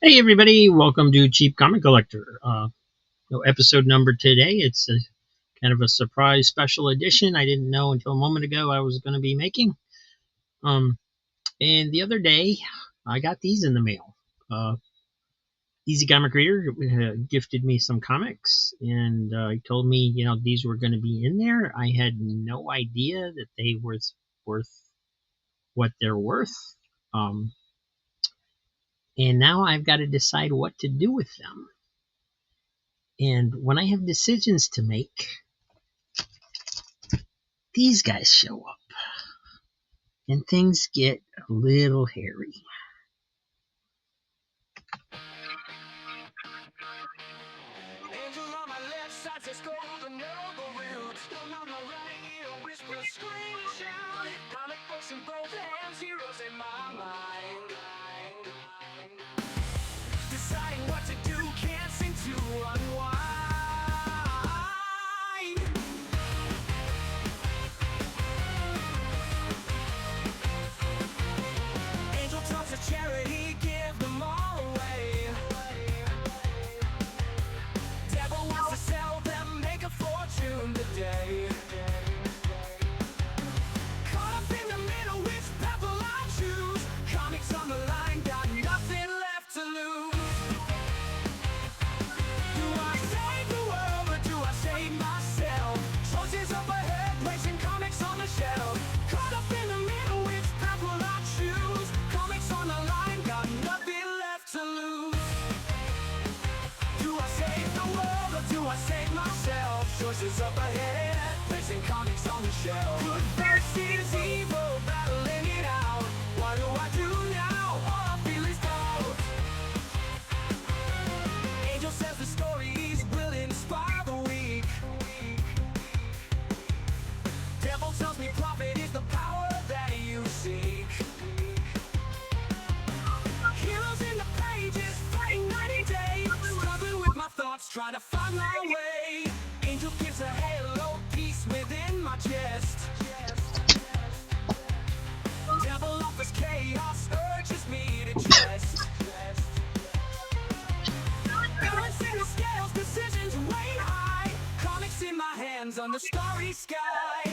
Hey everybody, welcome to Cheap Comic Collector. Episode number today. It's a kind of a surprise special edition. I didn't know until a moment ago I was going to be making. And the other day, I got these in the mail. Easy Comic Reader gifted me some comics, and he told me, these were going to be in there. I had no idea that they were worth what they're worth. And now I've got to decide what to do with them. And when I have decisions to make, these guys show up. And things get a little hairy. Deciding what to do, can't seem to unwind. Angel talks of charity, give them all away. Devil wants to sell them, make a fortune today. Caught up in the middle, which pebble I choose. Comics on the line, got nothing left to lose. Do I save the world or do I save myself? Choices up ahead, placing comics on the shelf. Caught up in the middle, which path will I choose? Comics on the line, got nothing left to lose. Do I save the world or do I save myself? Choices up ahead, placing comics on the shelf. Good versus evil, battling it out. What do I do now? All I feel is doubt. Angel says the stories will inspire the weak. Devil tells me profit is the power that you seek. Heroes in the pages, fighting 90 days. Struggling with my thoughts, trying to find my way. Angel gives a halo, peace within my chest. Devil offers chaos, urges me to trust. Balancing the scales, decisions way high. Comics in my hands on the starry sky.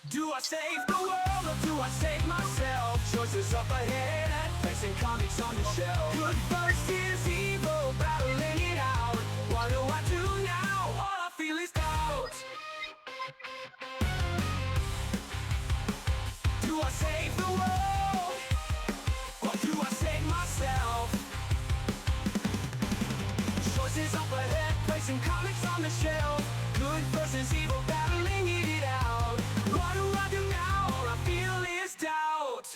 Do I save the world or do I save myself? Choices up ahead, placing comics on the shelf. Good versus evil, battling it out. What do I do now? All I feel is doubt. Do I save the world or do I save myself? Choices up ahead, placing comics on the shelf. Good versus evil, battling it out. What do I do now? All I feel is doubt.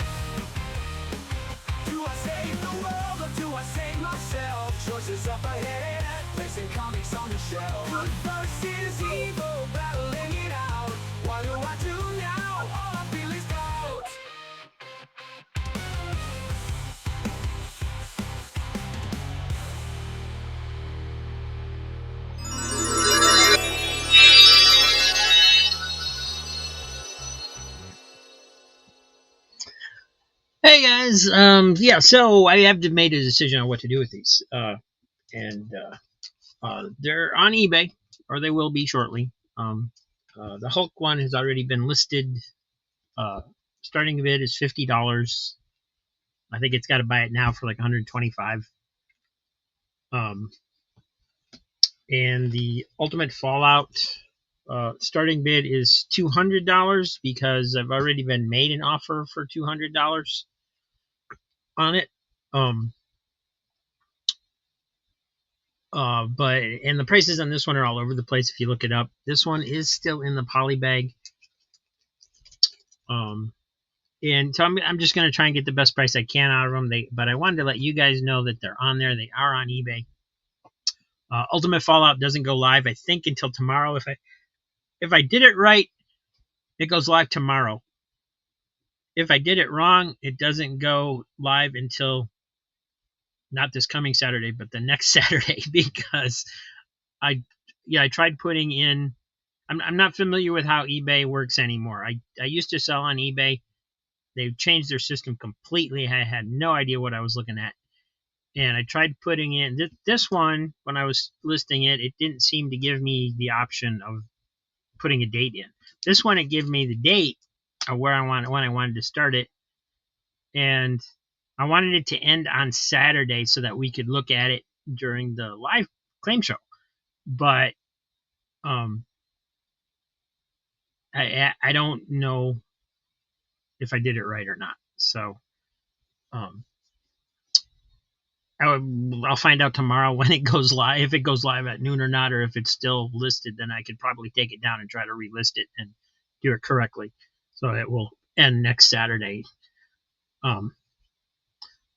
Do I save the world or do I save myself? Choices up ahead, placing comics on the shelf. Good versus evil, battling it out. What do I do now? All I feel is doubt. Hey guys, so I have made a decision on what to do with these. They're on eBay, or they will be shortly. The Hulk one has already been listed. Starting bid is $50. I think it's got to buy it now for like $125. And the Ultimate Fallout starting bid is $200 because I've already been made an offer for $200 on it. And the prices on this one are all over the place if you look it up. This one is still in the poly bag. And so I'm just going to try and get the best price I can out of them. But I wanted to let you guys know that they're on there. They are on eBay. Ultimate Fallout doesn't go live, I think, until tomorrow. If I did it right, it goes live tomorrow. If I did it wrong, it doesn't go live until not this coming Saturday, but the next Saturday, because I tried putting in. I'm not familiar with how eBay works anymore. I used to sell on eBay. They've changed their system completely. I had no idea what I was looking at. And I tried putting in this one when I was listing it. It didn't seem to give me the option of putting a date in. This one, it gave me the date of when I wanted to start it, and I wanted it to end on Saturday so that we could look at it during the live claim show. But I don't know if I did it right or not. So I'll find out tomorrow when it goes live, if it goes live at noon or not, or if it's still listed. Then I could probably take it down and try to relist it and do it correctly, so it will end next Saturday.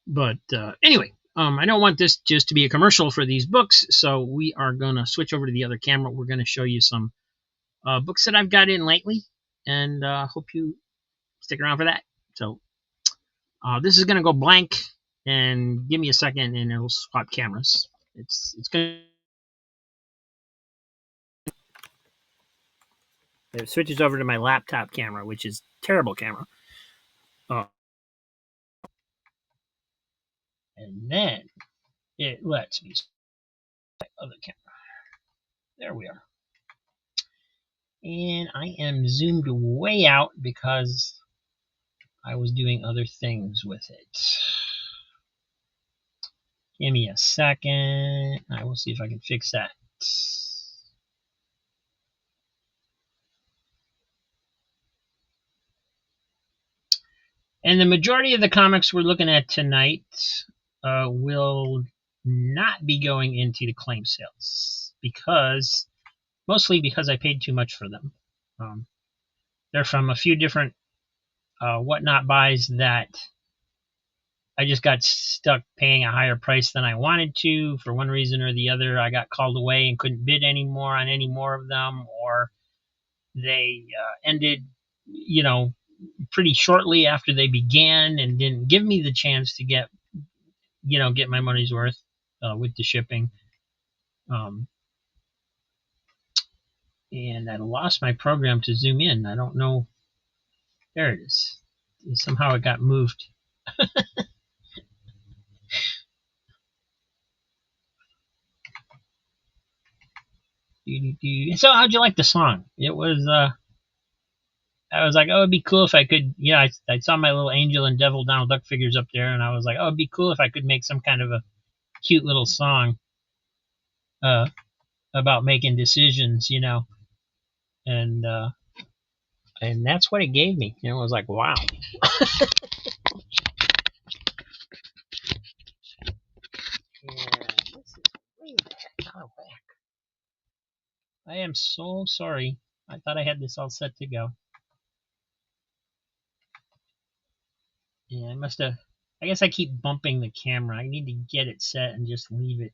But anyway, I don't want this just to be a commercial for these books, so we are gonna switch over to the other camera. We're gonna show you some books that I've got in lately, and hope you stick around for that. So this is gonna go blank, and give me a second, and it'll swap cameras. It's gonna. It switches over to my laptop camera, which is terrible camera. And then it lets me the other camera. There we are. And I am zoomed way out because I was doing other things with it. Give me a second. I will see if I can fix that. And the majority of the comics we're looking at tonight will not be going into the claim sales, mostly because I paid too much for them. They're from a few different whatnot buys that I just got stuck paying a higher price than I wanted to for one reason or the other. I got called away and couldn't bid anymore on any more of them, or they ended, pretty shortly after they began and didn't give me the chance to get my money's worth with the shipping. And I lost my program to zoom in. I don't know. There it is. Somehow it got moved. So how'd you like the song? It was I was like, oh, it'd be cool if I could, I saw my little angel and devil Donald Duck figures up there, and I was like, oh, it'd be cool if I could make some kind of a cute little song about making decisions, and that's what it gave me. I was like, wow. And this is way the heck out of whack. I am so sorry. I thought I had this all set to go. Yeah, I guess I keep bumping the camera. I need to get it set and just leave it,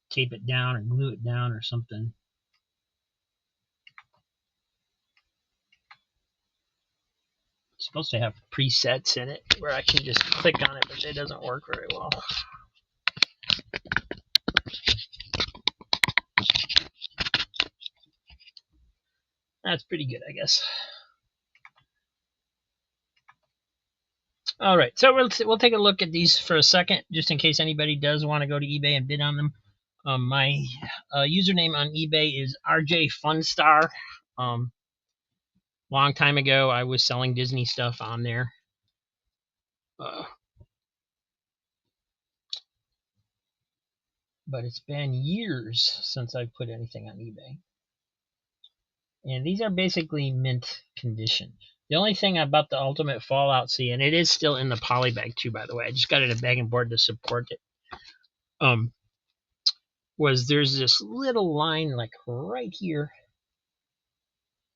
tape it down or glue it down or something. It's supposed to have presets in it where I can just click on it, but it doesn't work very well. That's pretty good, I guess. All right, so we'll take a look at these for a second, just in case anybody does want to go to eBay and bid on them. My username on eBay is RJ Funstar. Long time ago, I was selling Disney stuff on there. But it's been years since I've put anything on eBay. And these are basically mint condition. The only thing about the Ultimate Fallout, and it is still in the poly bag too, by the way. I just got it a bag and board to support it. Was there's this little line like right here,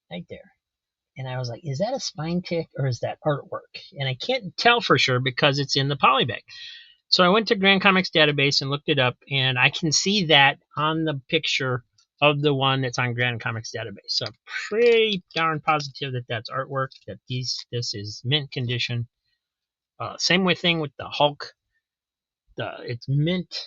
right there. And I was like, is that a spine tick or is that artwork? And I can't tell for sure because it's in the poly bag. So I went to Grand Comics Database and looked it up, and I can see that on the picture of the one that's on Grand Comics Database. So I'm pretty darn positive that that's artwork, that this is mint condition. Same thing with the Hulk. It's mint,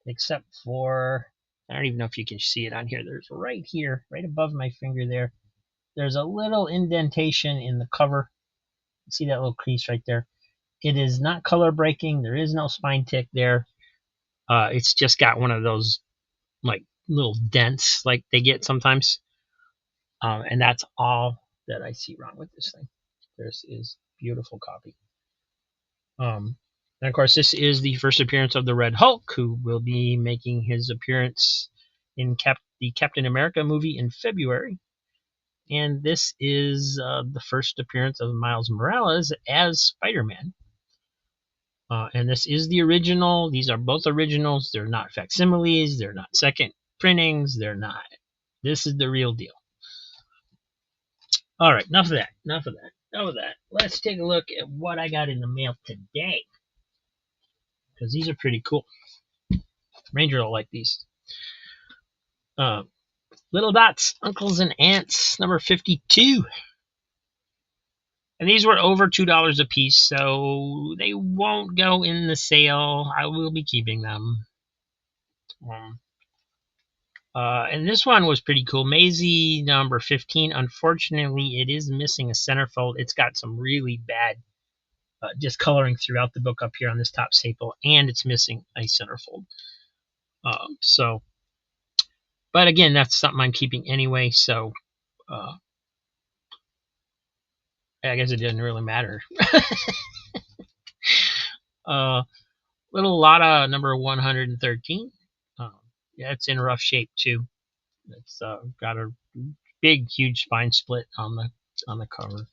except for, I don't even know if you can see it on here. There's right here, right above my finger there, there's a little indentation in the cover. See that little crease right there? It is not color breaking. There is no spine tick there. It's just got one of those like little dents like they get sometimes. And that's all that I see wrong with this thing. This is beautiful copy. And of course, this is the first appearance of the Red Hulk, who will be making his appearance in the Captain America movie in February. And this is the first appearance of Miles Morales as Spider-Man. And this is the original. These are both originals. They're not facsimiles. They're not second printings. They're not. This is the real deal. All right, enough of that. Enough of that. Let's take a look at what I got in the mail today, because these are pretty cool. Ranger will like these. Little Dots, Uncles and Aunts, number 52. And these were over $2 a piece, so they won't go in the sale. I will be keeping them. And this one was pretty cool. Maisie, number 15. Unfortunately, it is missing a centerfold. It's got some really bad discoloring throughout the book up here on this top staple, and it's missing a centerfold. But again, that's something I'm keeping anyway, so I guess it didn't really matter. Little Lotta, number 113. Yeah, it's in rough shape too. It's got a big, huge spine split on the cover.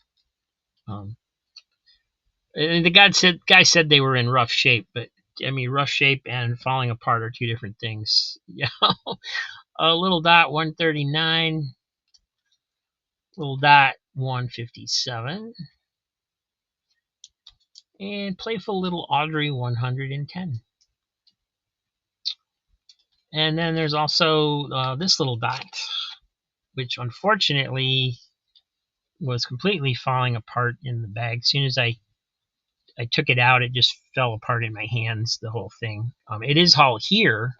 And the guy said they were in rough shape, but I mean, rough shape and falling apart are two different things. Yeah. Little Dot 139. Little Dot 157. And Playful Little Audrey 110. And then there's also this Little Dot, which unfortunately was completely falling apart in the bag. As soon as I took it out, it just fell apart in my hands, the whole thing. It is all here,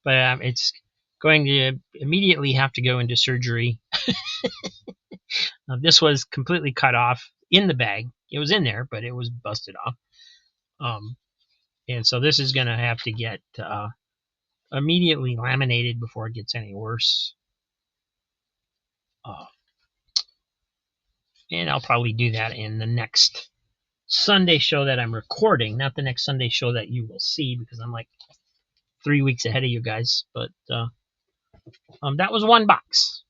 but it's going to immediately have to go into surgery. This was completely cut off in the bag. It was in there, but it was busted off. And so this is going to have to get immediately laminated before it gets any worse. And I'll probably do that in the next Sunday show that I'm recording, not the next Sunday show that you will see, because I'm like 3 weeks ahead of you guys. But that was one box,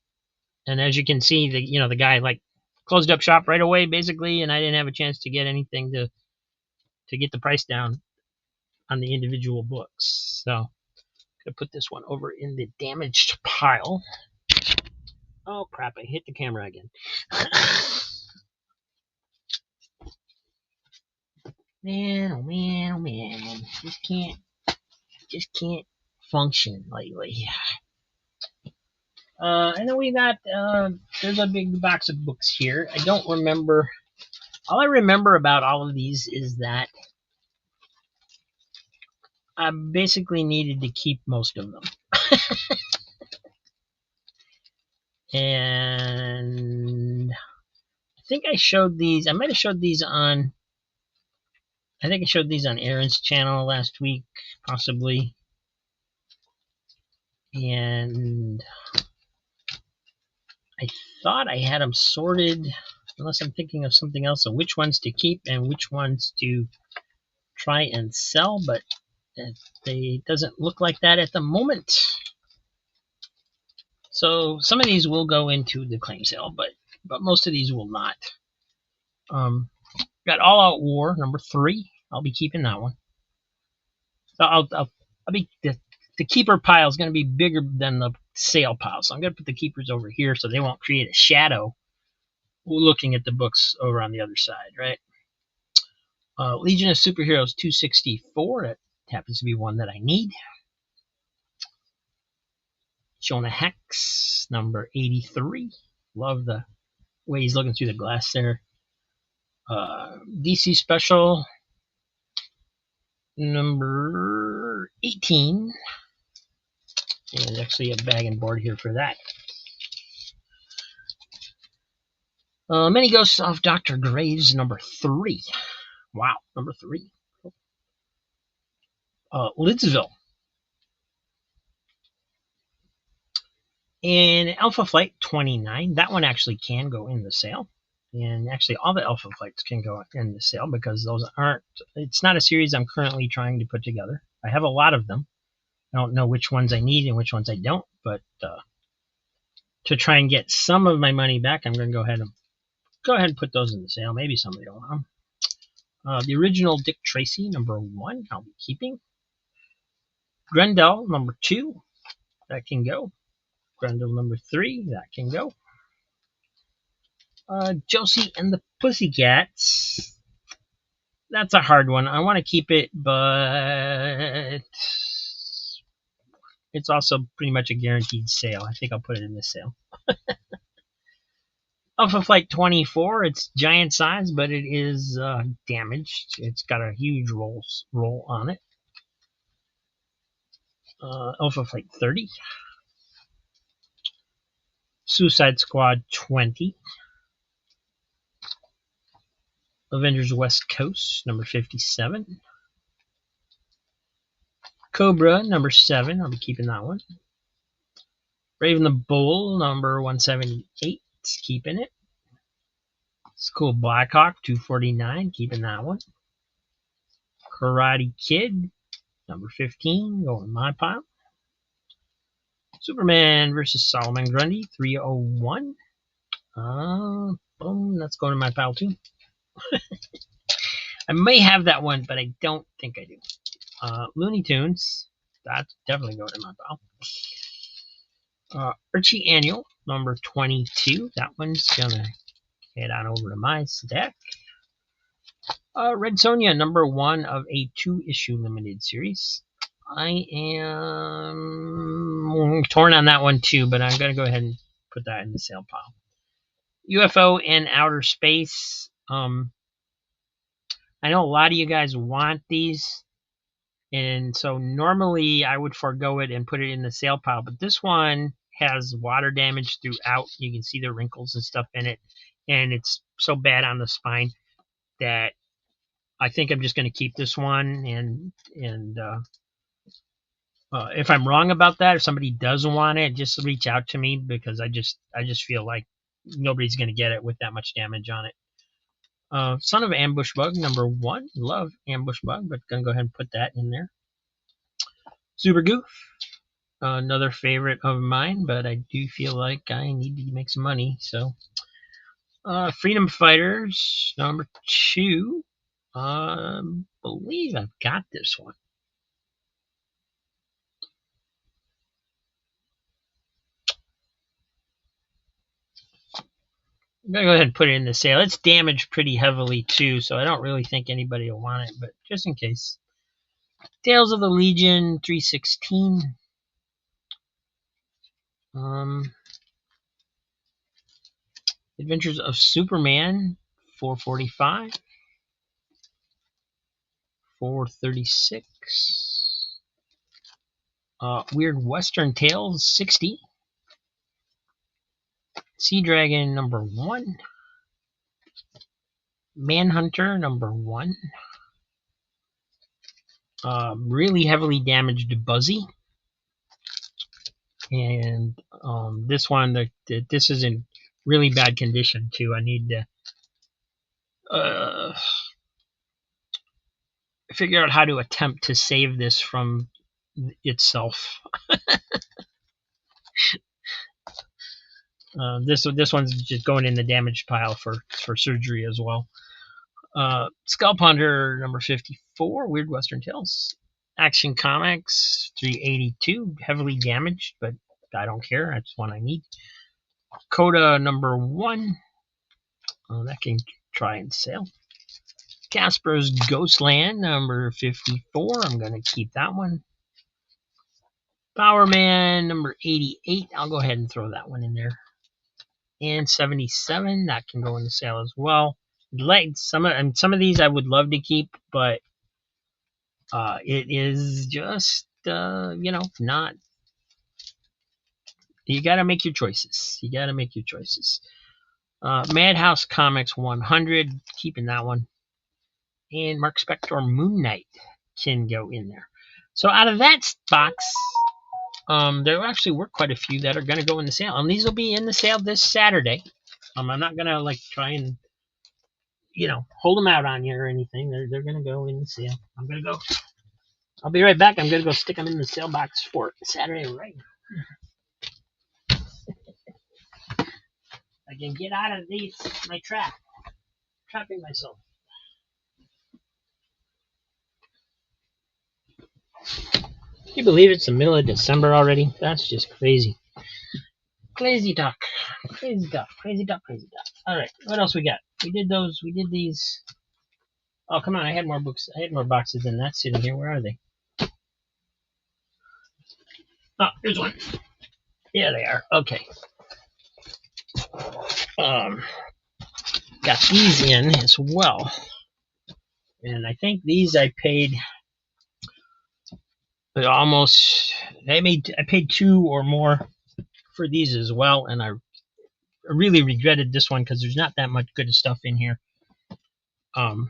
and as you can see, the guy like closed up shop right away basically, and I didn't have a chance to get anything to get the price down on the individual books. So I'm gonna put this one over in the damaged pile. Oh crap, I hit the camera again. Man, oh man, oh man. Just can't function lately. And then we got, there's a big box of books here. I don't remember. All I remember about all of these is that I basically needed to keep most of them. And I think I showed these. I might have showed these on. I think I showed these on Aaron's channel last week, possibly. And I thought I had them sorted, unless I'm thinking of something else, of which ones to keep and which ones to try and sell, but it doesn't look like that at the moment. So some of these will go into the claim sale, but most of these will not. Got All Out War number 3. I'll be keeping that one. So I'll be the keeper pile is going to be bigger than the sale pile, so I'm going to put the keepers over here so they won't create a shadow looking at the books over on the other side, right? Legion of Superheroes 264. That happens to be one that I need. Jonah Hex number 83. Love the way he's looking through the glass there. DC Special number 18. And there's actually a bag and board here for that. Many Ghosts of Dr. Graves number 3. Wow, number 3. Lidsville. And Alpha Flight 29. That one actually can go in the sale. And actually, all the Alpha Flights can go in the sale because those aren't. It's not a series I'm currently trying to put together. I have a lot of them. I don't know which ones I need and which ones I don't, but to try and get some of my money back, I'm going to go ahead and put those in the sale. Maybe somebody will want them. The original Dick Tracy, number 1, I'll be keeping. Grendel, number 2, that can go. Grendel, number 3, that can go. Josie and the Pussycats. That's a hard one. I want to keep it, but it's also pretty much a guaranteed sale. I think I'll put it in the sale. Alpha Flight 24, it's giant size, but it is damaged. It's got a huge roll on it. Alpha Flight 30. Suicide Squad 20. Avengers West Coast, number 57. Cobra, number 7. I'll be keeping that one. Raven the Bull, number 178. Keeping it. School Blackhawk, 249. Keeping that one. Karate Kid, number 15. Going in my pile. Superman versus Solomon Grundy, 301. Boom, that's going in my pile too. I may have that one, but I don't think I do. Looney Tunes, that's definitely going in my pile. Archie Annual, number 22. That one's going to head on over to my stack. Red Sonja, number 1 of a 2-issue limited series. I am torn on that one too, but I'm going to go ahead and put that in the sale pile. UFO and Outer Space. I know a lot of you guys want these, and so normally I would forego it and put it in the sale pile, but this one has water damage throughout. You can see the wrinkles and stuff in it, and it's so bad on the spine that I think I'm just going to keep this one. And if I'm wrong about that, if somebody does want it, just reach out to me, because I just feel like nobody's going to get it with that much damage on it. Son of Ambush Bug, number 1. Love Ambush Bug, but going to go ahead and put that in there. Super Goof, another favorite of mine, but I do feel like I need to make some money. So, Freedom Fighters, number 2. Believe I've got this one. I'm going to go ahead and put it in the sale. It's damaged pretty heavily too, so I don't really think anybody will want it, but just in case. Tales of the Legion, 316. Adventures of Superman, 445. 436. Weird Western Tales, 60. Sea Dragon, number 1. Manhunter, number 1. Really heavily damaged Buzzy. And this one, this is in really bad condition too. I need to figure out how to attempt to save this from itself. This one's just going in the damaged pile for surgery as well. Scalp Hunter, number 54, Weird Western Tales. Action Comics, 382, heavily damaged, but I don't care. That's one I need. Coda, number 1. That can try and sell. Casper's Ghostland, number 54. I'm going to keep that one. Power Man, number 88. I'll go ahead and throw that one in there. And 77, that can go in the sale as well. Like some of these I would love to keep, but it is just not. You got to make your choices. Madhouse Comics 100, keeping that one. and Mark Spector Moon Knight can go in there. So out of that box, there actually were quite a few that are going to go in the sale, and these will be in the sale this Saturday. I'm not going to like try and hold them out on you or anything. They're going to go in the sale. I'm going to go. I'll be right back. I'm going to go stick them in the sale box for Saturday right now. I can get out of my trapping myself. Can you believe it's the middle of December already? That's just crazy. Crazy talk. Crazy talk. Crazy talk. Crazy talk. All right. What else we got? We did those. We did these. Oh, come on. I had more books. I had more boxes than that sitting here. Where are they? Oh, here's one. Yeah, they are. Okay. Got these in as well. And I think these I paid almost. I paid 2 or more for these as well, and I really regretted this one because there's not that much good stuff in here. So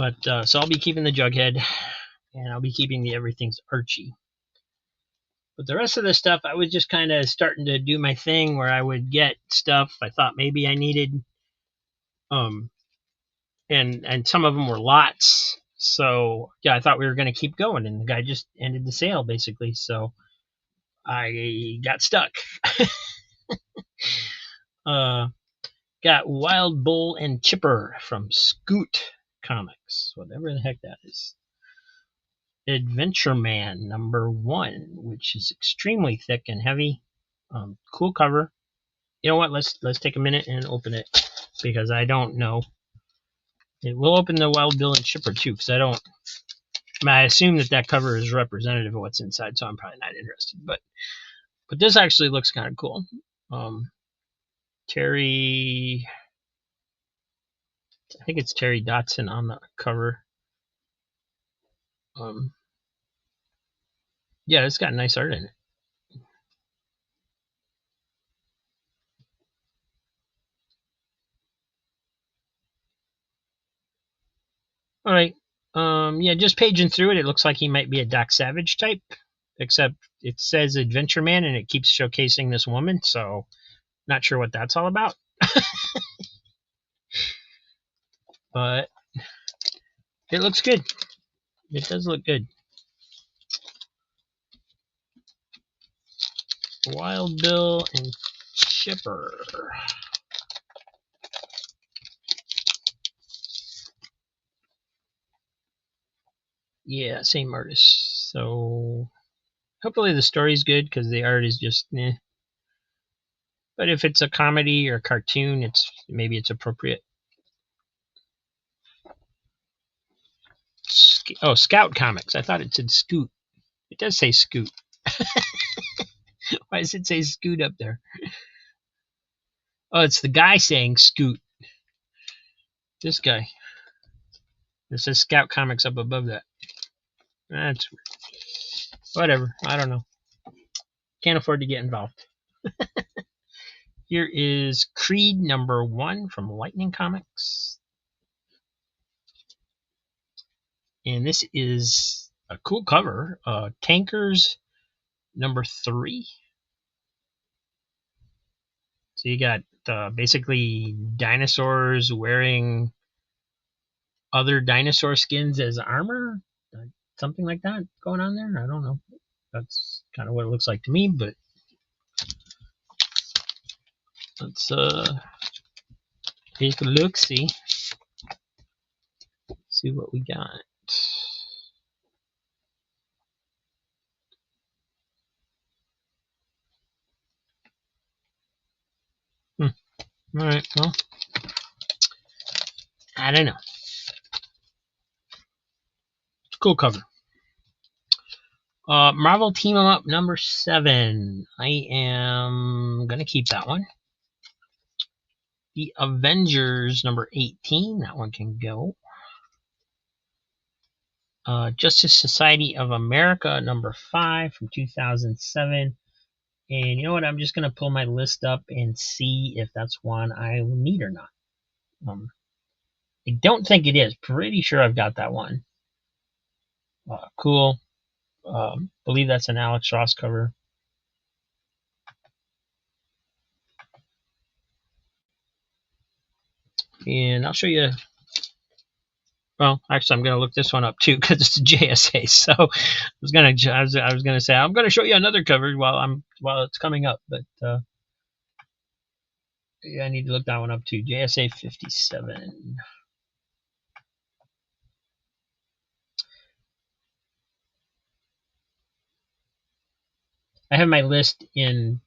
I'll be keeping the Jughead, and I'll be keeping the Everything's Archie. But the rest of the stuff, I was just kind of starting to do my thing where I would get stuff I thought maybe I needed, and some of them were lots. So yeah, I thought we were going to keep going, and the guy just ended the sale basically. So I got stuck. Got Wild Bull and Chipper from Scoot Comics, whatever the heck that is. Adventure Man #1, which is extremely thick and heavy. Cool cover. You know what? Let's take a minute and open it because I don't know. It will open the Wild Bill and Chipper too because I assume that cover is representative of what's inside, so I'm probably not interested. But this actually looks kind of cool. Terry, I think it's Terry Dotson on the cover. Yeah, it's got nice art in it. All right. Yeah, just paging through it, it looks like he might be a Doc Savage type, except it says Adventure Man and it keeps showcasing this woman, so not sure what that's all about. But it looks good. It does look good. Wild Bill and Chipper. Yeah, same artist. So hopefully the story's good because the art is just eh. But if it's a comedy or a cartoon, maybe it's appropriate. Oh, Scout Comics. I thought it said Scoot. It does say Scoot. Why does it say Scoot up there? Oh, it's the guy saying Scoot. This guy. It says Scout Comics up above that. That's weird. Whatever. I don't know. Can't afford to get involved. Here is Creed #1 from Lightning Comics. And this is a cool cover. Tankers #3. So you got basically dinosaurs wearing other dinosaur skins as armor. Something like that going on there. I don't know. That's kind of what it looks like to me, but let's take a look, see what we got. All right, well, I don't know. Cool cover. Marvel Team 'em Up #7. I am gonna keep that one. The Avengers #18. That one can go. Justice Society of America #5 from 2007. And you know what? I'm just gonna pull my list up and see if that's one I will need or not. I don't think it is. Pretty sure I've got that one. Cool. Believe that's an Alex Ross cover. And I'll show you. Well, actually, I'm going to look this one up too because it's a JSA. So I was going to say I'm going to show you another cover while it's coming up, but yeah, I need to look that one up too. JSA 57. I have my list in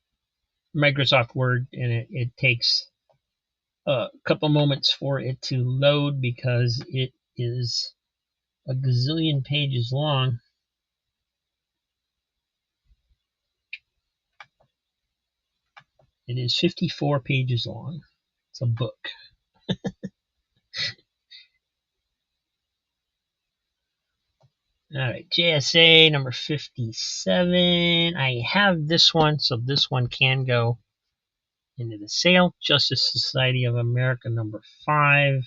Microsoft Word, and it takes a couple moments for it to load because it is a gazillion pages long. It is 54 pages long. It's a book. All right, JSA number 57. I have this one, so this one can go into the sale. Justice Society of America number 5.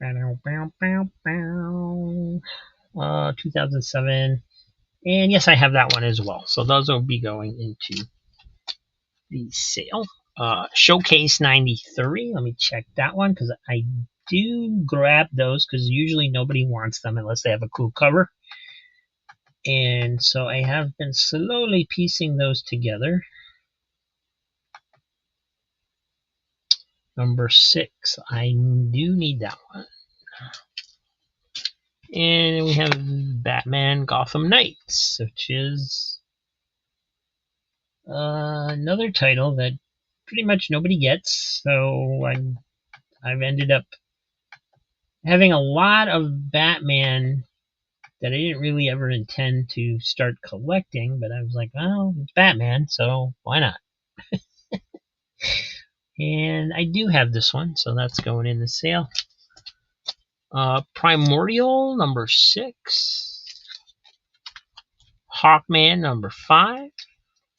2007. And yes, I have that one as well. So those will be going into the sale. Showcase 93. Let me check that one because I do grab those because usually nobody wants them unless they have a cool cover. And so I have been slowly piecing those together. Number 6. I do need that one. And we have Batman Gotham Knights, which is another title that pretty much nobody gets. So I've ended up having a lot of Batman that I didn't really ever intend to start collecting, but I was like, well, it's Batman, so why not? And I do have this one, so that's going in the sale. Primordial number 6. Hawkman number 5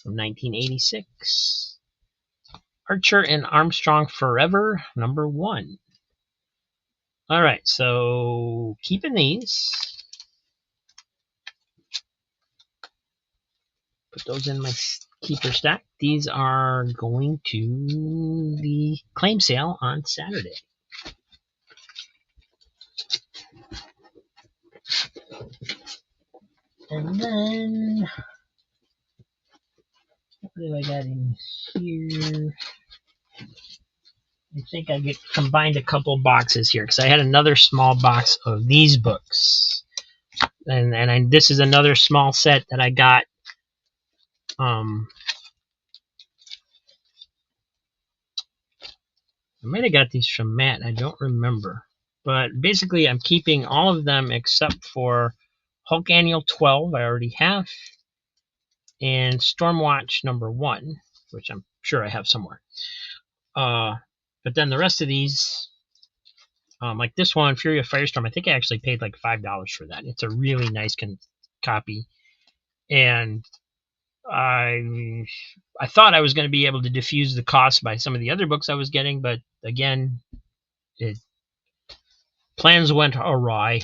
from 1986. Archer and Armstrong Forever number 1. All right, so keeping these. Put those in my keeper stack. These are going to the claim sale on Saturday. And then, what do I got in here? I think I combined a couple boxes here because I had another small box of these books. And this is another small set that I got. I might have got these from Matt. I don't remember. But basically, I'm keeping all of them except for Hulk Annual 12, I already have, and Stormwatch number 1, which I'm sure I have somewhere. But then the rest of these, like this one, Fury of Firestorm, I think I actually paid like $5 for that. It's a really nice copy. And I thought I was going to be able to diffuse the cost by some of the other books I was getting, but again, plans went awry.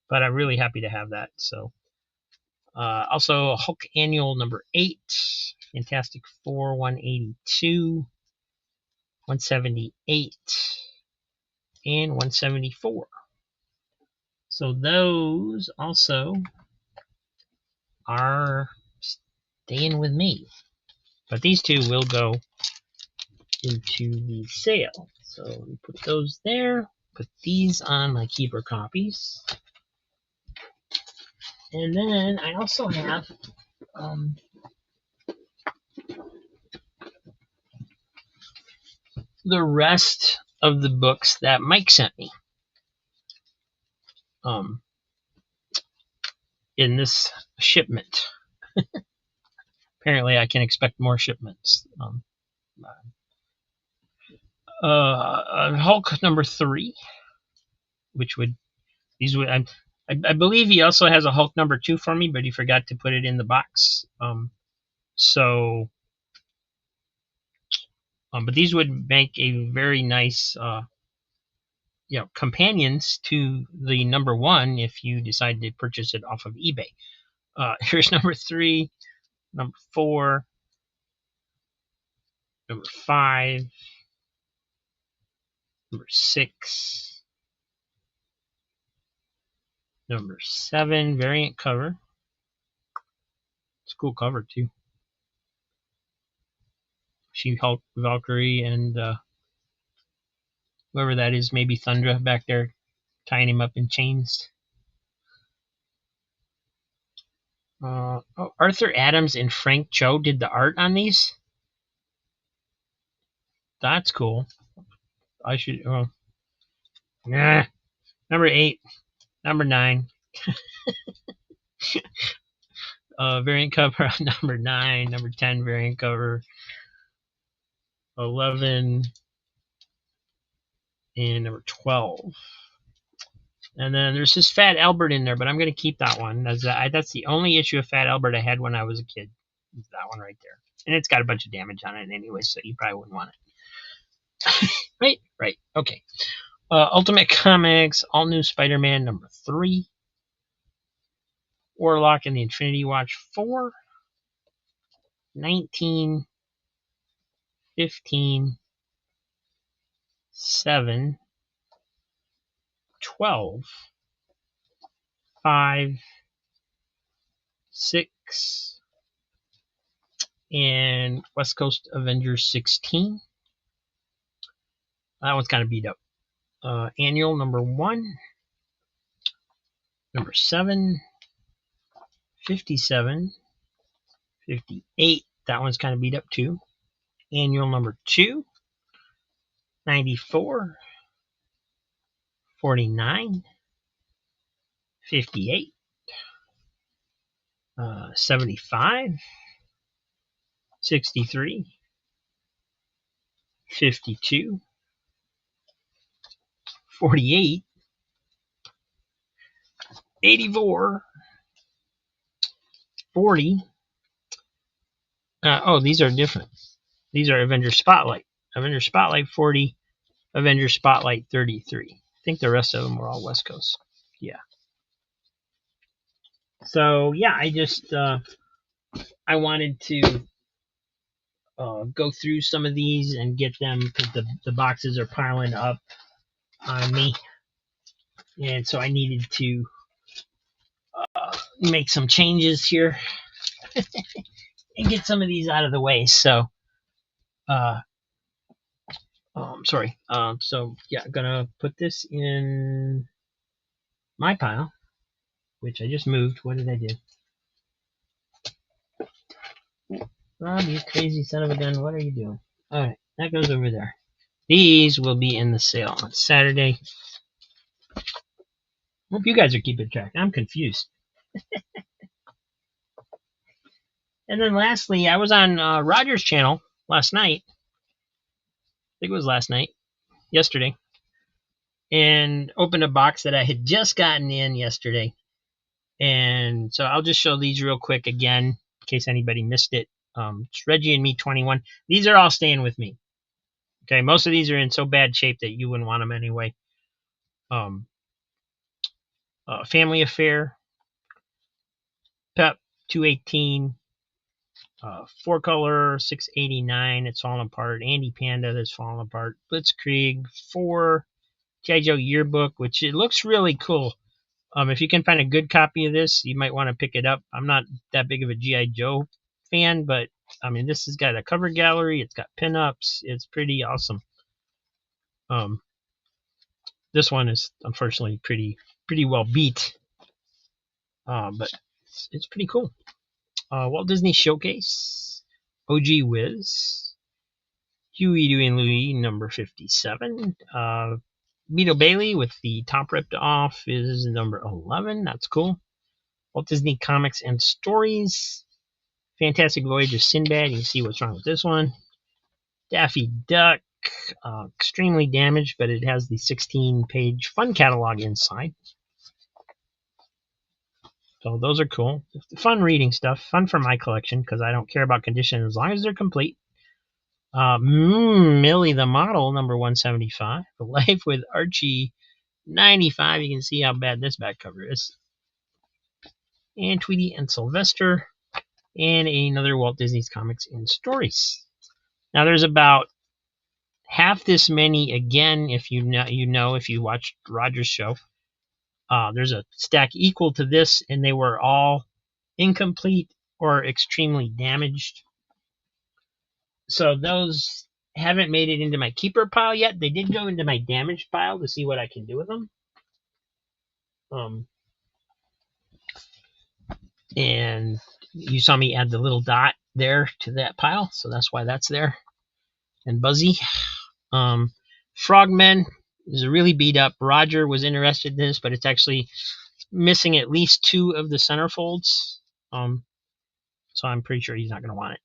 But I'm really happy to have that. So, also Hulk Annual number 8, Fantastic Four 182, 178, and 174. So those also are staying with me. But these two will go into the sale. So let me put those there. Put these on my keeper copies. And then I also have the rest of the books that Mike sent me in this shipment. Apparently I can expect more shipments. Hulk number 3, which would I believe he also has a Hulk number 2 for me, but he forgot to put it in the box. So But these would make a very nice, companions to the number 1 if you decide to purchase it off of eBay. Here's number 3, number 4, number 5, number 6, number 7, variant cover. It's a cool cover too. She-Hulk, Valkyrie, and whoever that is, maybe Thundra back there tying him up in chains. Arthur Adams and Frank Cho did the art on these. That's cool. I should. Nah. Number 8, number 9. Variant cover on number 9, number 10 variant cover, 11, and number 12. And then there's this Fat Albert in there, but I'm going to keep that one. That's the only issue of Fat Albert I had when I was a kid. It's that one right there. And it's got a bunch of damage on it anyway, so you probably wouldn't want it. Right. Okay. Ultimate Comics, All New Spider-Man number 3. Warlock and the Infinity Watch 4. 19. 15. 7. 12. 5. 6. And West Coast Avengers 16. That one's kind of beat up. Annual number 1. Number 7. 57. 58. That one's kind of beat up too. Annual number 2. 94. 49. 58. 75. 63. 52. 48. 84. 40. These are different. These are Avengers Spotlight. Avengers Spotlight 40. Avengers Spotlight 33. I think the rest of them were all West Coast. Yeah. So, yeah, I just, I wanted to go through some of these and get them, because the boxes are piling up on me. And so I needed to make some changes here and get some of these out of the way. So, sorry. So yeah, I'm gonna put this in my pile, which I just moved. What did I do? Rob, you crazy son of a gun! What are you doing? All right, that goes over there. These will be in the sale on Saturday. Hope you guys are keeping track. I'm confused. And then lastly, I was on Roger's channel last night. I think it was last night, yesterday, and opened a box that I had just gotten in yesterday. And so I'll just show these real quick again, in case anybody missed it. It's Reggie and Me 21. These are all staying with me. Okay, most of these are in so bad shape that you wouldn't want them anyway. Family Affair, Pep 218, 4-color 689, it's falling apart. Andy Panda, that's falling apart. Blitzkrieg 4, G.I. Joe Yearbook, which it looks really cool. If you can find a good copy of this, you might want to pick it up. I'm not that big of a G.I. Joe fan, but I mean, this has got a cover gallery. It's got pinups. It's pretty awesome. This one is unfortunately pretty well beat, but it's pretty cool. Walt Disney Showcase, OG Wiz, Huey, Dewey, and Louie, number 57. Beetle Bailey with the top ripped off is number 11. That's cool. Walt Disney Comics and Stories, Fantastic Voyage of Sinbad. You can see what's wrong with this one. Daffy Duck, extremely damaged, but it has the 16-page fun catalog inside. So those are cool. Fun reading stuff. Fun for my collection, because I don't care about condition as long as they're complete. Millie the Model, number 175. Life with Archie, 95. You can see how bad this back cover is. And Tweety and Sylvester. And another Walt Disney's Comics and Stories. Now there's about half this many again if if you watched Roger's show. There's a stack equal to this, and they were all incomplete or extremely damaged. So those haven't made it into my keeper pile yet. They did go into my damaged pile to see what I can do with them. And you saw me add the little dot there to that pile, so that's why that's there. And Buzzy. Frogmen is really beat up. Roger was interested in this, but it's actually missing at least 2 of the centerfolds. So I'm pretty sure he's not going to want it.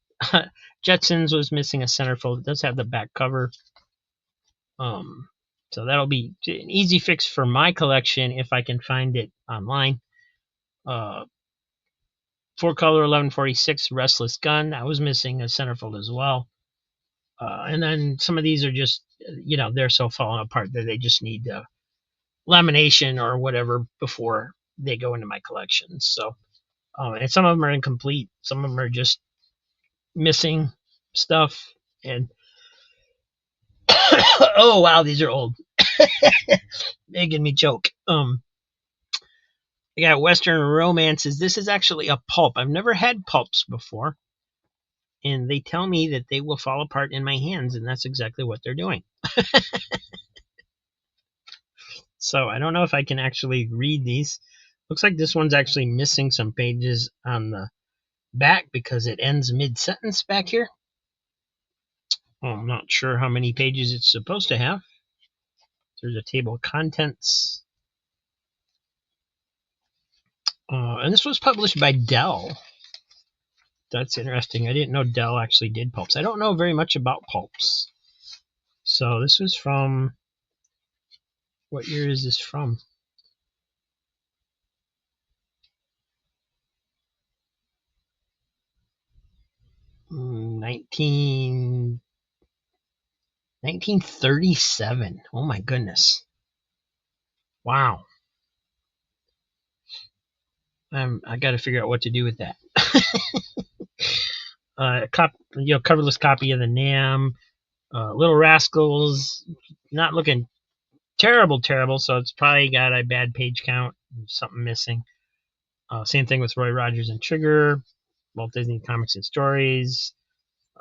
Jetsons was missing a centerfold. It does have the back cover. So that'll be an easy fix for my collection if I can find it online. 4 color 1146 Restless Gun. I was missing a centerfold as well. And then some of these are just, they're so falling apart that they just need lamination or whatever before they go into my collection. So, and some of them are incomplete. Some of them are just missing stuff. And oh wow, these are old. Making me choke. I got Western Romances. This is actually a pulp. I've never had pulps before. And they tell me that they will fall apart in my hands, and that's exactly what they're doing. So I don't know if I can actually read these. Looks like this one's actually missing some pages on the back because it ends mid-sentence back here. Well, I'm not sure how many pages it's supposed to have. There's a table of contents. And this was published by Dell. That's interesting. I didn't know Dell actually did pulps. I don't know very much about pulps. So this was from, what year is this from? 1937. Oh my goodness. Wow. I got to figure out what to do with that. Coverless copy of the Nam. Little Rascals, not looking terrible, so it's probably got a bad page count, something missing. Same thing with Roy Rogers and Trigger, Walt Disney Comics and Stories.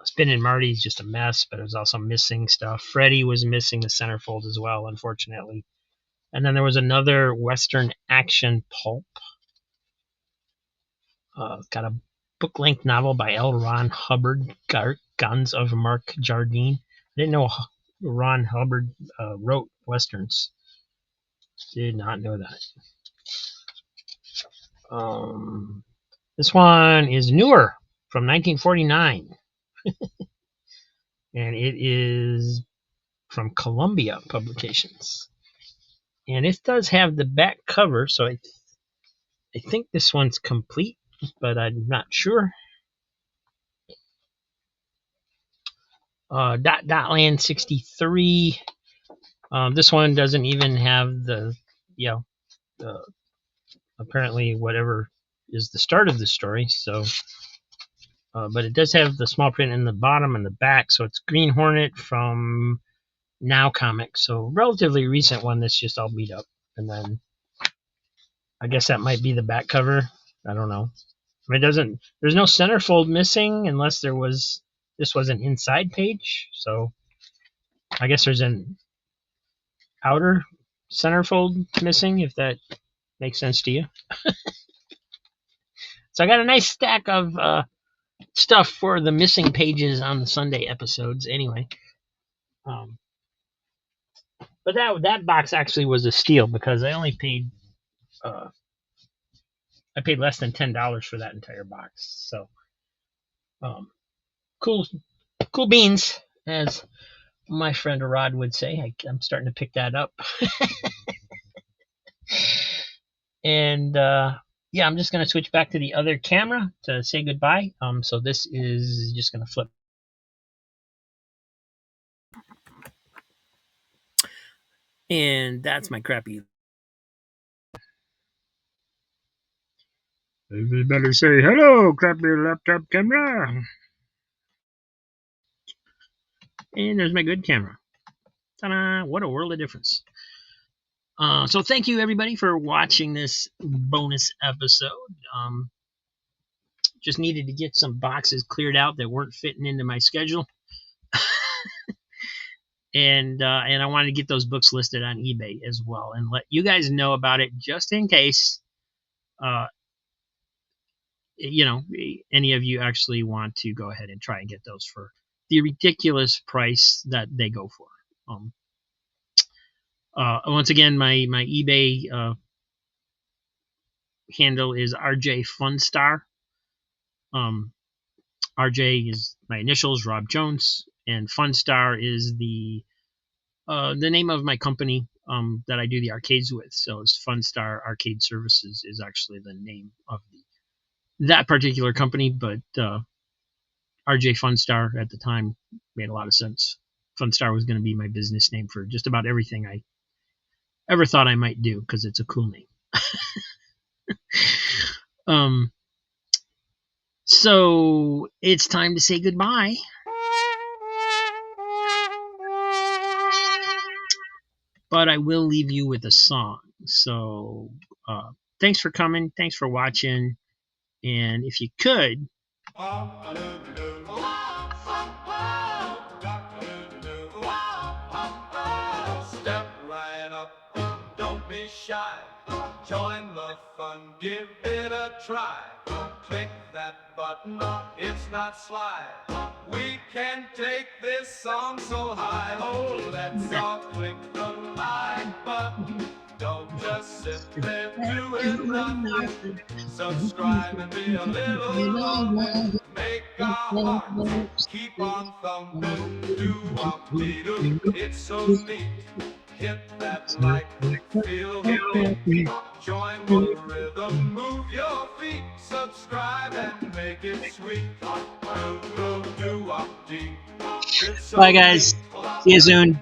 Spin and Marty's just a mess, but it was also missing stuff. Freddy was missing the centerfold as well, unfortunately. And then there was another Western action pulp. Got a book-length novel by L. Ron Hubbard, Guns of Mark Jardine. I didn't know Ron Hubbard wrote Westerns. Did not know that. This one is newer, from 1949. And it is from Columbia Publications. And it does have the back cover, so I think this one's complete, but I'm not sure. Dotland 63. This one doesn't even have the apparently whatever is the start of the story. So, but it does have the small print in the bottom and the back. So it's Green Hornet from Now Comics. So relatively recent one that's just all beat up. And then I guess that might be the back cover. I don't know. It doesn't. There's no centerfold missing unless this was an inside page. So I guess there's an outer centerfold missing, if that makes sense to you. So I got a nice stack of stuff for the missing pages on the Sunday episodes anyway. But that box actually was a steal because I only paid less than $10 for that entire box. So cool beans, as my friend Rod would say. I'm starting to pick that up. And I'm just going to switch back to the other camera to say goodbye. So this is just going to flip And that's my crappy. You better say hello, crappy laptop camera. And there's my good camera. Ta-da! What a world of difference. So thank you everybody for watching this bonus episode. Just needed to get some boxes cleared out that weren't fitting into my schedule, and I wanted to get those books listed on eBay as well, and let you guys know about it just in case, uh, any of you actually want to go ahead and try and get those for the ridiculous price that they go for. Once again, my eBay handle is RJ Funstar. RJ is my initials, Rob Jones, and Funstar is the name of my company that I do the arcades with. So it's Funstar Arcade Services is actually the name of that particular company, but RJ Funstar at the time made a lot of sense. Funstar was going to be my business name for just about everything I ever thought I might do because it's a cool name. So it's time to say goodbye. But I will leave you with a song. So thanks for coming. Thanks for watching. And if you could, Step right up, don't be shy. Join the fun, give it a try. Click that button, it's not sly. We can take this song so high. Oh, let's all click the like button. Don't just sit there doing nothing. Subscribe and be a little loving. Make our hearts keep on thumping. Do-wop-dee-doo, it's so neat. Hit that like, feel the beat. Join the rhythm, move your feet. Subscribe and make it sweet. Do-wop-dee. bye guys. See you soon.